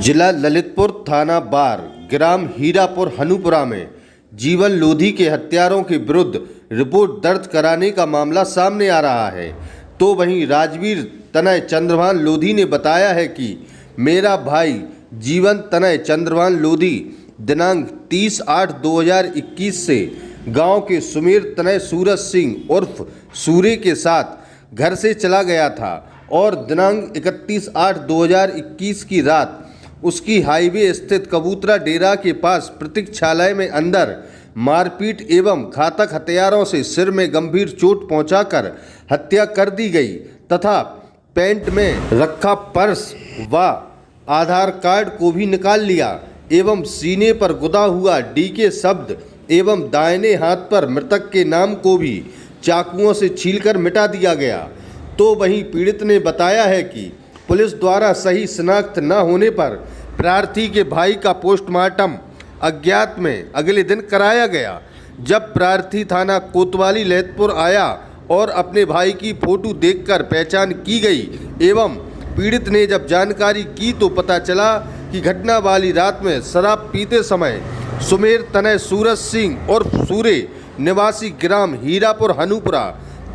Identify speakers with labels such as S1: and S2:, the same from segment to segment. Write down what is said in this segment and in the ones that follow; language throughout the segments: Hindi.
S1: जिला ललितपुर थाना बार ग्राम हीरापुर हनुपुरा में जीवन लोधी के हत्यारों के विरुद्ध रिपोर्ट दर्ज कराने का मामला सामने आ रहा है। तो वहीं राजवीर तनय चंद्रभान लोधी ने बताया है कि मेरा भाई जीवन तनय चंद्रभान लोधी दिनांक 30/8/2021 से गांव के सुमेर तनय सूरज सिंह उर्फ सूरे के साथ घर से चला गया था और दिनांक 31/8/2021 की रात उसकी हाईवे स्थित कबूतरा डेरा के पास प्रतीक्षालय में अंदर मारपीट एवं घातक हथियारों से सिर में गंभीर चोट पहुंचाकर हत्या कर दी गई तथा पैंट में रखा पर्स व आधार कार्ड को भी निकाल लिया एवं सीने पर गुदा हुआ डी के शब्द एवं दाहिने हाथ पर मृतक के नाम को भी चाकुओं से छीलकर मिटा दिया गया। तो वहीं पीड़ित ने बताया है कि पुलिस द्वारा सही शिनाख्त न होने पर प्रार्थी के भाई का पोस्टमार्टम अज्ञात में अगले दिन कराया गया। जब प्रार्थी थाना कोतवाली ललितपुर आया और अपने भाई की फोटो देखकर पहचान की गई एवं पीड़ित ने जब जानकारी की तो पता चला कि घटना वाली रात में शराब पीते समय सुमेर तनय सूरज सिंह और सूरे निवासी ग्राम हीरापुर हनुपुरा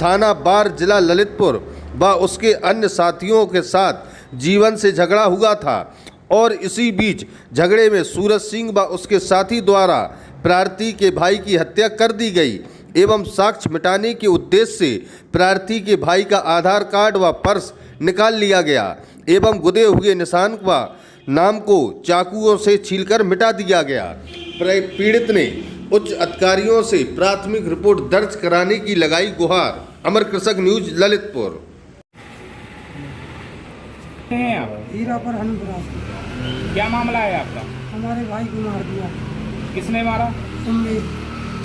S1: थाना बार जिला ललितपुर व उसके अन्य साथियों के साथ जीवन से झगड़ा हुआ था और इसी बीच झगड़े में सूरज सिंह व उसके साथी द्वारा प्रार्थी के भाई की हत्या कर दी गई एवं साक्ष्य मिटाने के उद्देश्य से प्रार्थी के भाई का आधार कार्ड व पर्स निकाल लिया गया एवं गुदे हुए निशान व नाम को चाकुओं से छीलकर मिटा दिया गया। पीड़ित ने उच्च अधिकारियों से प्राथमिक रिपोर्ट दर्ज कराने की लगाई गुहार। अमर कृषक न्यूज ललितपुर।
S2: हैं आप?
S3: हीरापुर हनुपुरा।
S2: क्या मामला है आपका?
S3: हमारे भाई को मार दिया।
S2: किसने मारा?
S3: सुमेर।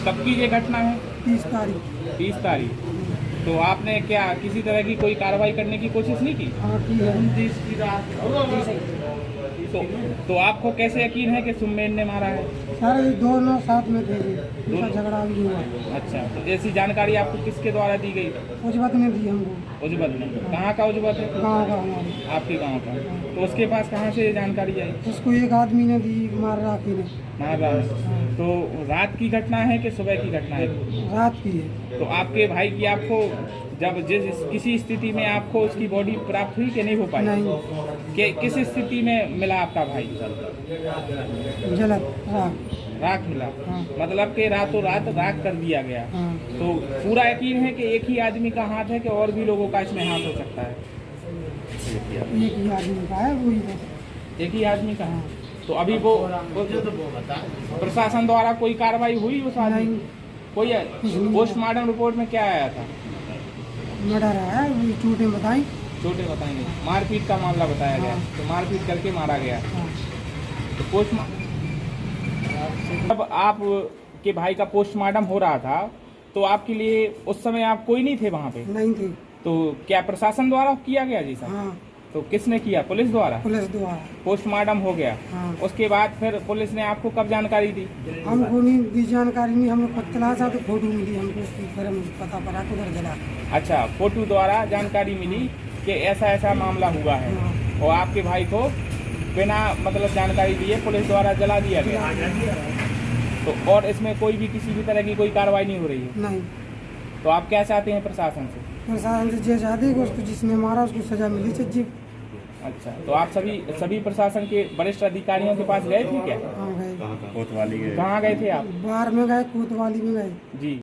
S2: कब की ये घटना है?
S3: 30 तारीख।
S2: 30 तारीख। तो आपने क्या किसी तरह की कोई कार्रवाई करने की कोशिश नहीं की?
S3: हाँ की है।
S2: तो आपको कैसे यकीन है कि सुमेर ने मारा है?
S3: सारे दोनों साथ में थे, उनका झगड़ा भी हुआ।
S2: अच्छा, तो ऐसी जानकारी आपको किसके द्वारा दी गई?
S3: उजबत ने दी हमको।
S2: उजबत ने? कहाँ का उजबत है?
S3: गाँव का हमारे।
S2: आपके गाँव का। तो उसके पास कहाँ से ये जानकारी आई?
S3: उसको एक आदमी ने दी, मार राखी ने।
S2: मार रहा है। तो रात की घटना है कि सुबह की घटना है?
S3: रात की है।
S2: तो आपके भाई की आपको जब किसी स्थिति में आपको उसकी बॉडी प्राप्त हुई कि नहीं हो पाई?
S3: नहीं।
S2: कि किस स्थिति में मिला आपका भाई?
S3: जलत
S2: राख मिला।
S3: हाँ।
S2: मतलब कि रातों रात राख कर दिया गया।
S3: हाँ।
S2: तो पूरा यकीन है कि एक ही आदमी का हाथ है कि और भी लोगों का इसमें हाथ हो सकता है?
S3: एक ही आदमी का है, वही बस।
S2: एक ही आदमी का है। तो अभी वो प्रशासन द्वारा कोई कार्रवाई हुई उस आदमी? कोई पोस्टमार्टम रिपोर्ट में क्या आया था?
S3: मर्डर है, वही चोटें बताई।
S2: छोटे बताएंगे। मारपीट का मामला बताया गया। तो मारपीट करके मारा गया।
S3: हाँ।
S2: तो पोस्टमार्टम जब आप के भाई का पोस्टमार्टम हो रहा था तो आपके लिए उस समय आप कोई नहीं थे वहाँ पे?
S3: नहीं थे।
S2: तो क्या प्रशासन द्वारा किया गया जी साहब?
S3: हाँ।
S2: तो किसने किया? पुलिस द्वारा?
S3: पुलिस द्वारा।
S2: पोस्टमार्टम हो गया।
S3: हाँ।
S2: उसके बाद फिर पुलिस ने आपको कब जानकारी दी?
S3: हमको नहीं दी जानकारी, नहीं हमने पता चला था तो फोटो मिली हमको उसकी, फिर हम पता पड़ा उधर जला।
S2: अच्छा, फोटो द्वारा जानकारी मिली कि ऐसा ऐसा मामला हुआ है और आपके भाई को बिना मतलब जानकारी दिए पुलिस द्वारा जला दिया गया। तो और इसमें कोई भी किसी भी तरह की कोई कार्रवाई नहीं हो रही है?
S3: नहीं।
S2: तो आप क्या चाहते हैं प्रशासन से?
S3: प्रशासन से जो चाहते हैं उसको, जिसने मारा उसको सजा मिली चाहिए।
S2: अच्छा, तो आप सभी प्रशासन के वरिष्ठ अधिकारियों के पास गए थे क्या?
S3: हाँ गए।
S2: कहाँ गए थे आप?
S3: बार में गए, कोतवाली में गए।
S2: जी।